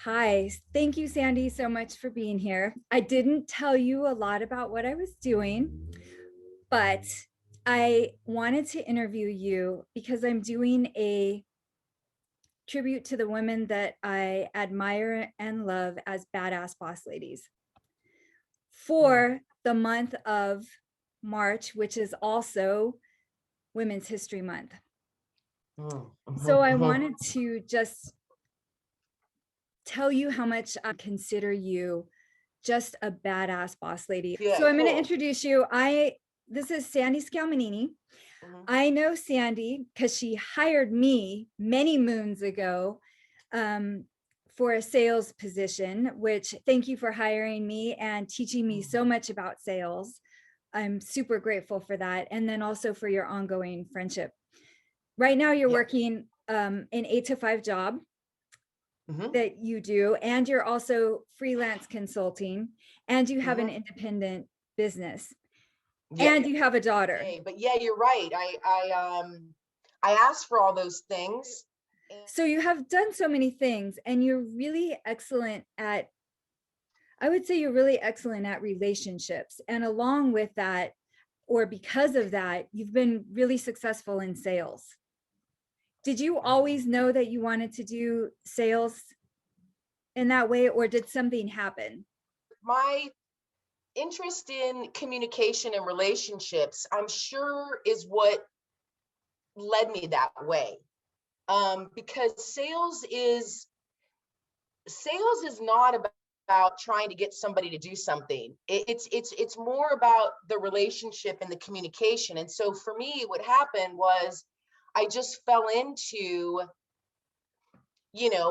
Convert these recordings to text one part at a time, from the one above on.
Hi, thank you, Sandi, so much for being here. I didn't tell you a lot about what I was doing, but I wanted to interview you because I'm doing a tribute to the women that I admire and love as badass boss ladies Mm. for the month of March, which is also Women's History Month. So I Mhm. wanted to just tell you how much I consider you just a badass boss lady. Yeah, So I'm going to cool. introduce you. This is Sandi Scalmanini. Mhm. I know Sandi because she hired me many moons ago um, for a sales position, which thank you for hiring me and teaching me so much about sales. I'm super grateful for that. And then also for your ongoing friendship. Right now, you're Yeah. working an 8 to 5 job hmm that you do, and you're also freelance consulting, and you have an hmm independent business, Yeah. and you have a daughter. Yay. But yeah, you're right. I asked for all those things. And So you have done so many things, and you're really excellent at, I would say you're really excellent at relationships. And along with that, or because of that, you've been really successful in sales. Did you always know that you wanted to do sales in that way, or did something happen? my interest in communication and relationships, I'm sure, is what led me that way. Because sales is not about trying to get somebody to do something. It's more about the relationship and the communication. And so for me, what happened was I just fell into,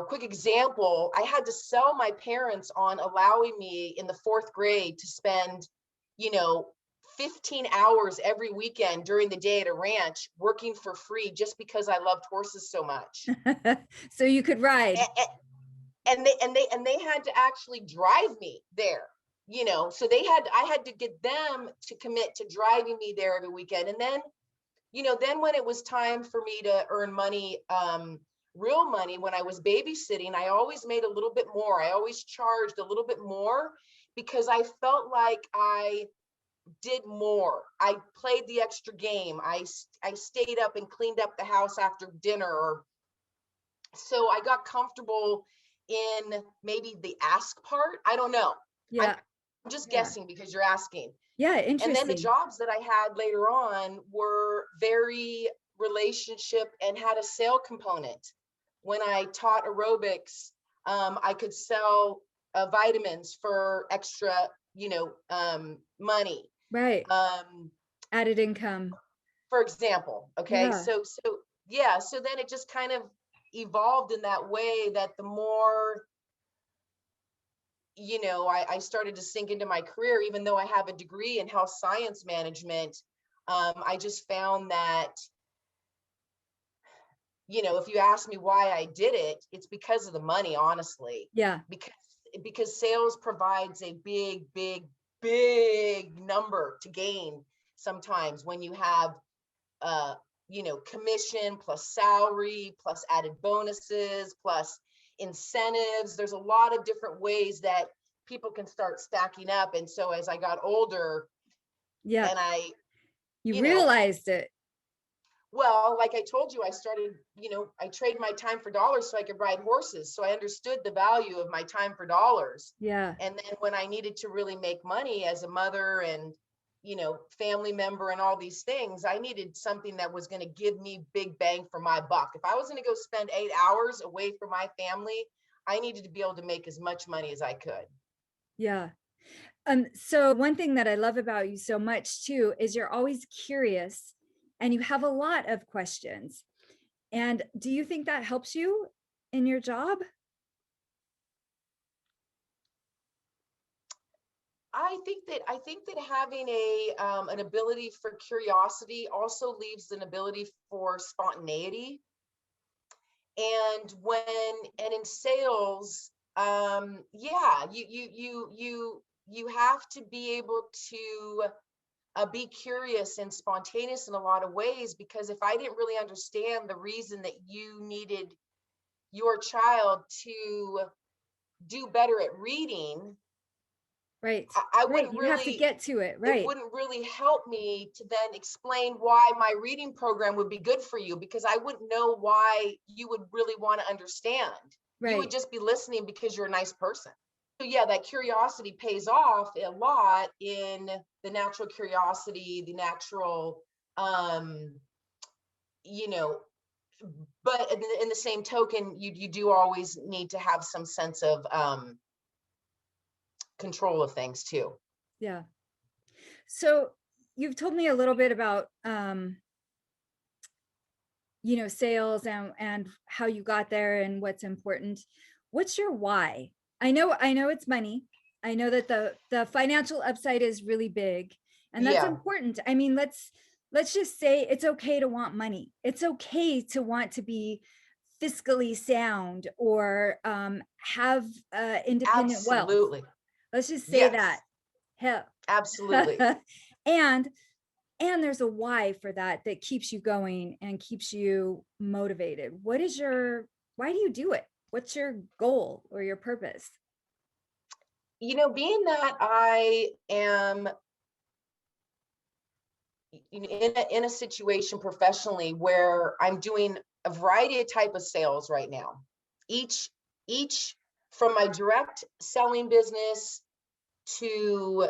quick example, I had to sell my parents on allowing me in the fourth grade to spend, you know, 15 hours every weekend during the day at a ranch working for free just because I loved horses so much. So you could ride. And they had to actually drive me there, so I had to get them to commit to driving me there every weekend. And then, then when it was time for me to earn money, real money, when I was babysitting, I always made a little bit more. I always charged a little bit more because I felt like I did more. I played the extra game. I stayed up and cleaned up the house after dinner, or so I got comfortable in ady the ask part. I don't know. I'm Yeah. just Yeah. guessing because you're asking. Yeah. And then the Interesting. jobs that I had later on were very relationship and had a sale component. When I taught aerobics, I could sell vitamins for extra, money. Right. Um, Added income. for example. Okay, Yeah. so yeah, so then it just kind of evolved in that way, that the more, I started to sink into my career, even though I have a degree in health science management. I just found that, if you ask me why I did it, it's because of the money, honestly. Yeah. Because sales provides a big, big, big number to gain sometimes when you have, uh, commission plus salary plus added bonuses plus incentives. There's a lot of different ways that people can start stacking up. And so as I got older Yeah. and You you know, realized it. well, like I told you, I started, I trade my time for dollars so I could ride horses. So I understood the value of my time for dollars. Yeah. And then when I needed to really make money as a mother and, family member and all these things, I needed something that was going to give me big bang for my buck. If I was going to go spend 8 hours away from my family, I needed to be able to make as much money as I could. Yeah. So one thing that I love about you so much too is you're always curious and you have a lot of questions. And do you think that helps you in your job? I think that having an ability for curiosity also leaves an ability for spontaneity. And in sales, yeah, you have to be able to be curious and spontaneous in a lot of ways, because if I didn't really understand the reason that you needed your child to do better at reading, Right. I Right. wouldn't You have to really, get to it. it Right. wouldn't really help me to then explain why my reading program would be good for you, because I wouldn't know why you would really want to understand. You would Right. just be listening because you're a nice person. So yeah, that curiosity pays off a lot in the natural curiosity, the natural, um, you know, but in the same token, you do always need to have some sense of control of things too. Yeah. So you've told me a little bit about, sales and how you got there and what's important. What's your why? I know it's money. I know that the financial upside is really big, and that's Yeah, important. I mean, let's just say it's okay to want money. It's okay to want to be fiscally sound or have independent wealth. absolutely. Let's just say that. Yes, Hell. absolutely. and and there's a why for that that keeps you going and keeps you motivated. Why do you do it? What's your goal or your purpose? Being that I am in a situation professionally where I'm doing a variety of type of sales right now, each each from my direct selling business to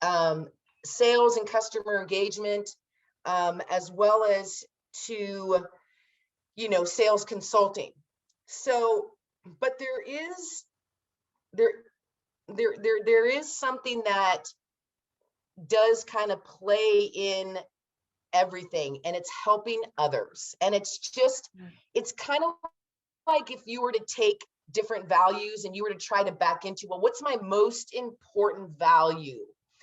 um, sales and customer engagement, as well as to sales consulting. So, but there there is something that does kind of play in everything, and it's helping others. And Yeah. it's kind of like if you were to take different values and you were to try to back into, well, what's my most important value?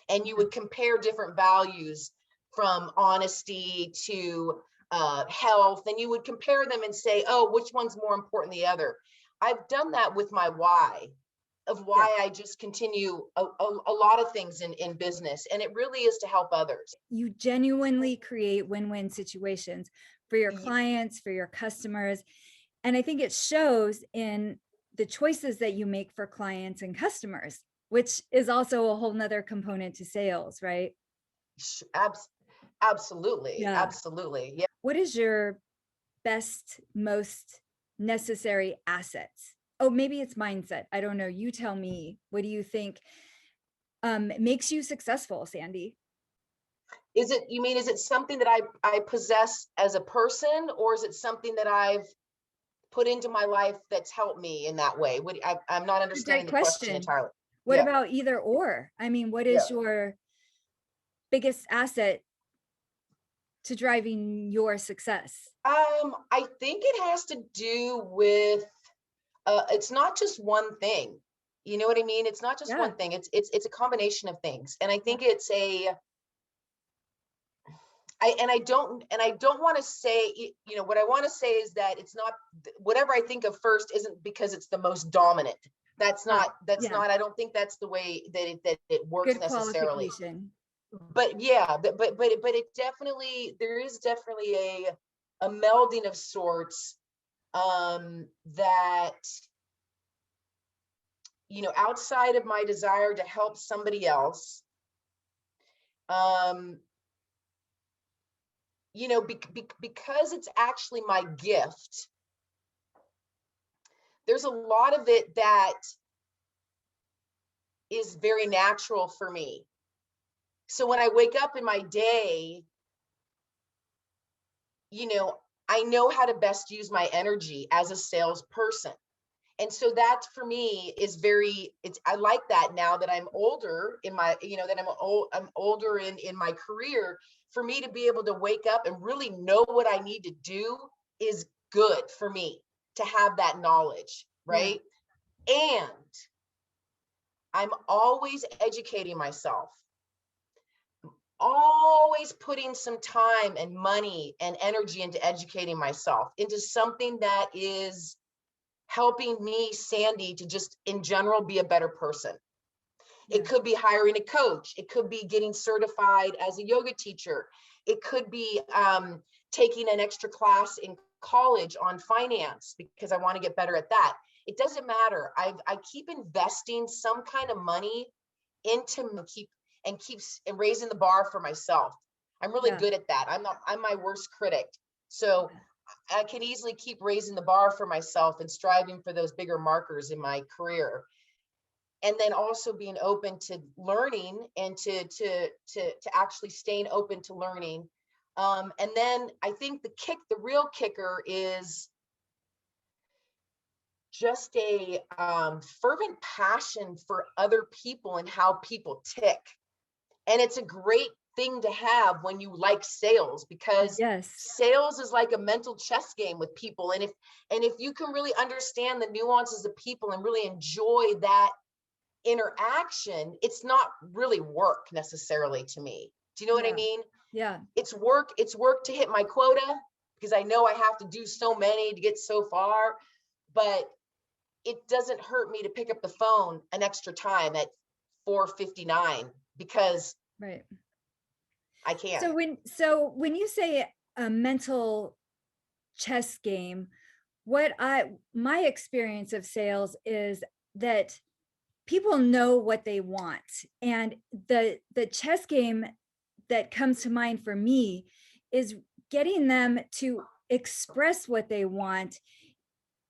And you would compare different values from honesty to health, and you would compare them and say, oh, which one's more important than the other? I've done that with my why, of Yeah. why I just continue a lot of things in business. And it really is to help others. You genuinely create win-win situations for your clients, for your customers. And I think it shows in the choices that you make for clients and customers, which is also a whole nother component to sales, right? Absolutely, Yeah. absolutely. Yeah. What is your best, most necessary assets? Oh, maybe it's mindset. I don't know. You tell me. What do you think makes you successful, Sandi? Is it something that I possess as a person, or is it something that I've put into my life that's helped me in that way? I'm not It's a great understanding the question question. entirely. What Yeah, about either or? I mean, what yeah. is your biggest asset to driving your success? I think it has to do with it's not just one thing. You know what I mean? It's not just Yeah. one thing. It's a combination of things. And I Yeah. think it's a I don't want to say, what I want to say is that it's not, whatever I think of first isn't because it's the most dominant. That's Yeah. not, I don't think that's the way that it works Good necessarily. qualification. But yeah, but it definitely, there is definitely a melding of sorts, that outside of my desire to help somebody else, um because it's actually my gift, there's a lot of it that is very natural for me. So when I wake up in my day, you know, I know how to best use my energy as a salesperson. And so that for me is I like that now that I'm older in my, that I'm older in my career. For me to be able to wake up and really know what I need to do is good for me to have that knowledge, Yeah. right? And I'm always educating myself, always putting some time and money and energy into educating myself into something that is helping me, Sandi, to just in general be a better person. It Yeah. could be hiring a coach. It could be getting certified as a yoga teacher. It could be taking an extra class in college on finance because I want to get better at that. it doesn't matter. I keep investing some kind of money into keeps and raising the bar for myself. I'm really Yeah. good at that. I'm my worst critic. So I can easily keep raising the bar for myself and striving for those bigger markers in my career. And then also being open to learning and to actually staying open to learning. And then I think the real kicker is just a fervent passion for other people and how people tick. And it's a great thing to have when you like sales, because Yes. sales is like a mental chess game with people. And if you can really understand the nuances of people and really enjoy that interaction, it's not really work necessarily to me. Do you know what I Yeah. mean? Yeah. It's work to hit my quota, because I know I have to do so many to get so far, but it doesn't hurt me to pick up the phone an extra time at 4:59 because Right. I can. So when you say a mental chess game, my experience of sales is that people know what they want, and the chess game that comes to mind for me is getting them to express what they want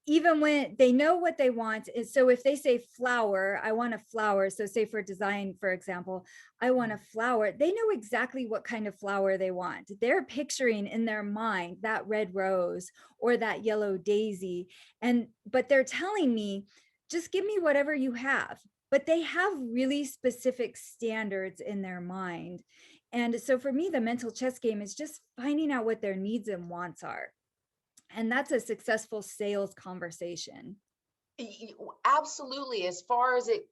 even when they know what they want. Is so if they say flower, I want a flower. So say for design, for example, I want a flower. They know exactly what kind of flower they want. They're picturing in their mind that red rose or that yellow daisy. But they're telling me, just give me whatever you have. But they have really specific standards in their mind. And so for me, the mental chess game is just finding out what their needs and wants are, and that's a successful sales conversation. Absolutely. As far as it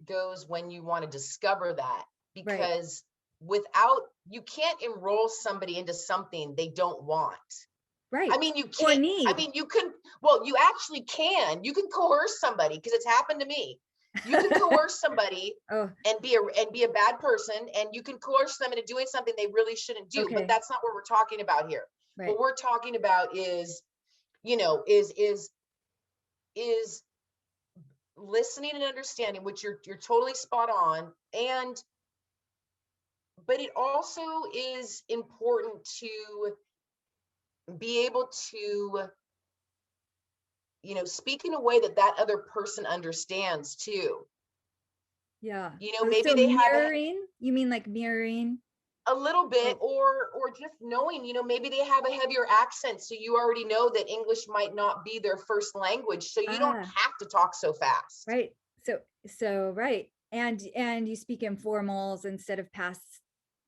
goes, when you want to discover that, Right. because without you can't enroll somebody into something they don't want. I Right. mean, you Or can't. I need. mean, you can. Well, you actually can. You can coerce somebody, because it's happened to me. You can coerce somebody Oh, and be a bad person, and you can coerce them into doing something they really shouldn't do. But okay. that's not what we're talking about here. Right. What we're talking about is, is listening and understanding, which you're totally spot on. And but it also is important to be able to speak in a way that that other person understands too. Yeah. Maybe So they have mirroring, you mean like mirroring? a little bit, Oh, or just knowing, maybe they have a heavier accent, so you already know that English might not be their first language, so you don't ah, have to talk so fast. right. So right. And you speak in formals instead of past,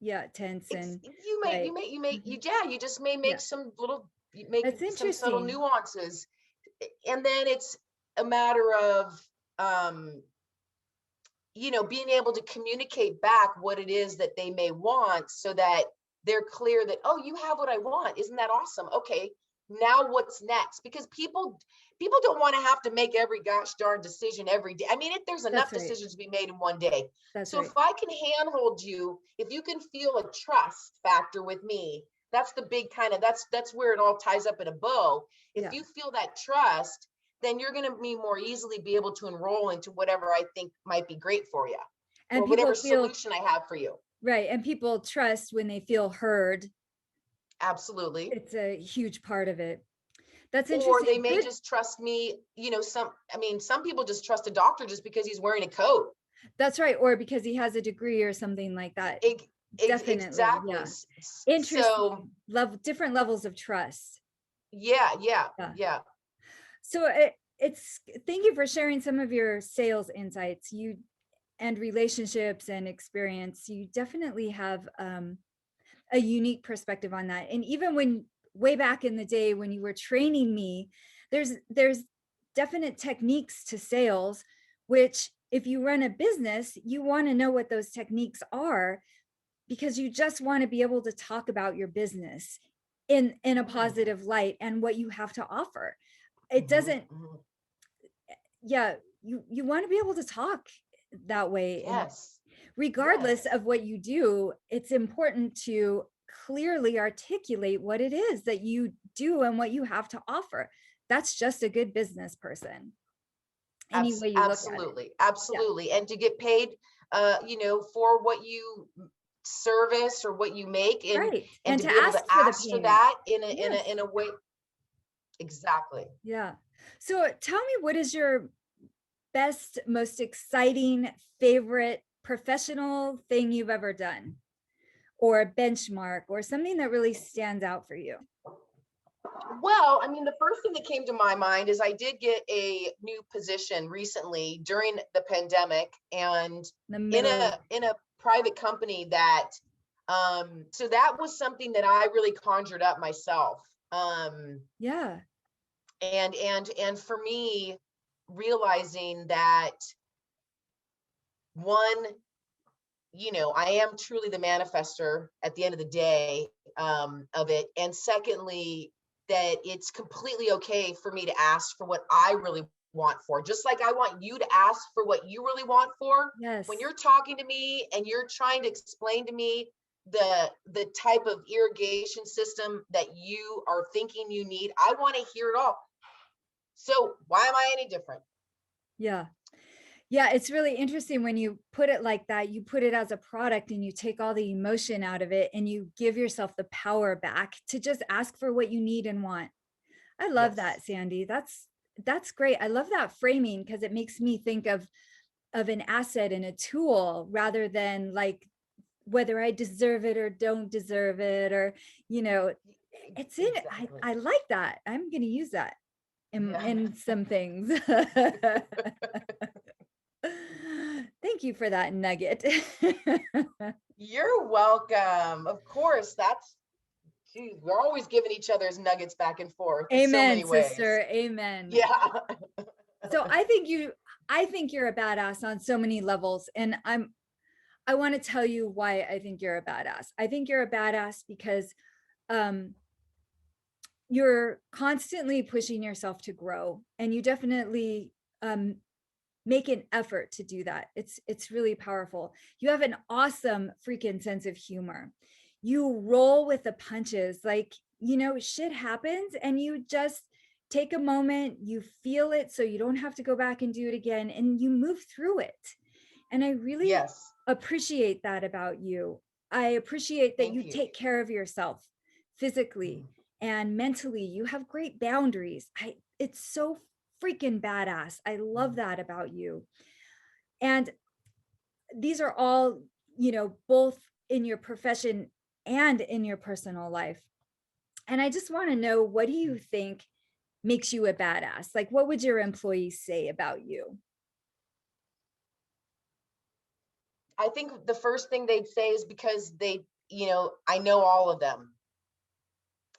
yeah, tense It's and you may you right. may you may Mhm. you yeah you just may Yeah. make some little you make That's some subtle interesting. nuances. And then it's a matter of um being able to communicate back what it is that they may want, so that they're clear that, oh, you have what I want. Isn't that awesome? Okay, now what's next? Because people don't want to have to make every gosh darn decision every day. I mean, there's That's enough right. decisions to be made in one day. That's So if right. I can handhold you, if you can feel a trust factor with me, that's the big kind of that's where it all ties up in a bow. If Yeah. you feel that trust, then you're going to be more easily be able to enroll into whatever I think might be great for you, And or whatever people feel solution I have for you. right. And people trust when they feel heard. Absolutely. It's a huge part of it. That's Or they interesting. may Good. just trust me, some people just trust a doctor just because he's wearing a coat. That's right. Or because he has a degree or something like that. Definitely. Exactly. Yeah. Interesting. So Different levels of trust. yeah, yeah, Yeah. yeah. So it's thank you for sharing some of your sales insights. And relationships and experience. You definitely have a unique perspective on that. And even when way back in the day when you were training me, there's definite techniques to sales, which if you run a business, you want to know what those techniques are, because you just want to be able to talk about your business in a Mm, positive light and what you have to offer. It mhm, doesn't, mhm. yeah, you want to be able to talk that way. And Yes, regardless yes. of what you do, it's important to clearly articulate what it is that you do and what you have to offer. that's just a good business person, any way you look at it. Absolutely, Yeah. absolutely. And to get paid, for what you service or what you make, Right. and And to to be able to ask for the ask for payment. that Yes. in a way. Exactly. Yeah. So tell me, what is your best, most exciting, favorite professional thing you've ever done, or a benchmark, or something that really stands out for you Well, I mean, the first thing that came to my mind is I did get a new position recently during the pandemic, and in the middle of? in a private company that, so that was something that I really conjured up myself. Yeah. And for me, realizing that, one, I am truly the manifester at the end of the day, of it. And secondly, that it's completely okay for me to ask for what I really want for, just like I want you to ask for what you really want for. When Yes. you're talking to me and you're trying to explain to me the type of irrigation system that you are thinking you need, I want to hear it all. So why am I any different? Yeah. Yeah, it's really interesting when you put it like that. You put it as a product and you take all the emotion out of it and you give yourself the power back to just ask for what you need and want. I love Yes. that, Sandy. That's great. I love that framing because it makes me think of an asset and a tool rather than like whether I deserve it or don't deserve it, or you know, it's in it. Exactly. I like that. I'm going to use that Yeah. in some things. Thank you for that nugget. You're welcome. Of course, geez, we're always giving each other's nuggets back and forth in so Amen, many ways. sister. Amen. Yeah. So I think you're a badass on so many levels, and I want to tell you why I think you're a badass. I think you're a badass because um you're constantly pushing yourself to grow, and you definitely um make an effort to do that. It's really powerful. You have an awesome freaking sense of humor. You roll with the punches. Like, shit happens and you just take a moment, you feel it so you don't have to go back and do it again, and you move through it. And I really Yes. appreciate that about you. I appreciate that Thank you you. take care of yourself physically Mhm. and mentally. You have great boundaries. It's so freaking badass. I love Mhm. that about you. And these are all, both in your profession and in your personal life. And I just want to know, what do you think makes you a badass? Like, what would your employees say about you? I think the first thing they'd say is because I know all of them.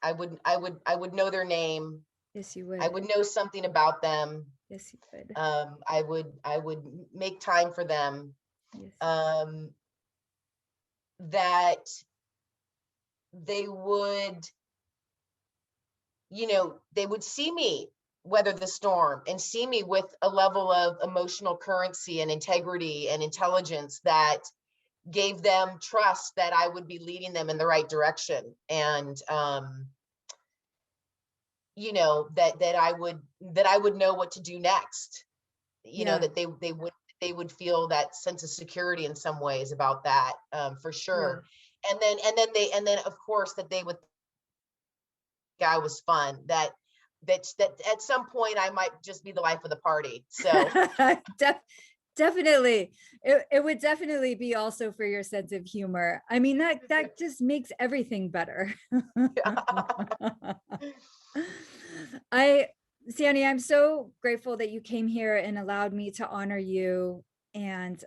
I would know their name. Yes, you I would. would know something about them. Yes, you would. I would make time for them. Yes. Um, that they would, they would see me weather the storm and see me with a level of emotional currency and integrity and intelligence that gave them trust that I would be leading them in the right direction. And, that I would know what to do next, Yeah. that they would feel that sense of security in some ways about that, for Yeah. sure. And then of course that they would think I was fun, that at some point I might just be the life of the party. So Def- Definitely. It would definitely be also for your sense of humor. I mean, that just makes everything better. I, Sandy, I'm so grateful that you came here and allowed me to honor you and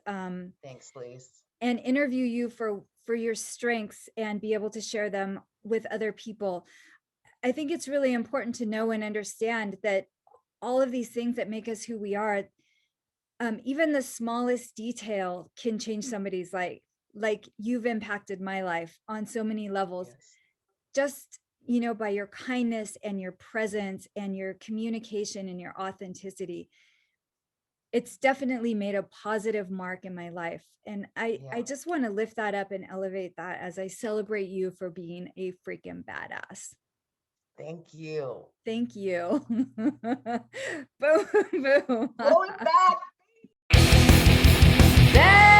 thanks, Lise. interview you for your strengths and be able to share them with other people. I think it's really important to know and understand that all of these things that make us who we are, even the smallest detail can change somebody's life. Like, you've impacted my life on so many levels, Yes. just by your kindness and your presence and your communication and your authenticity. It's definitely made a positive mark in my life, and I Yeah. just want to lift that up and elevate that as I celebrate you for being a freaking badass. Thank you. Thank you. Boom, boom. Going back. That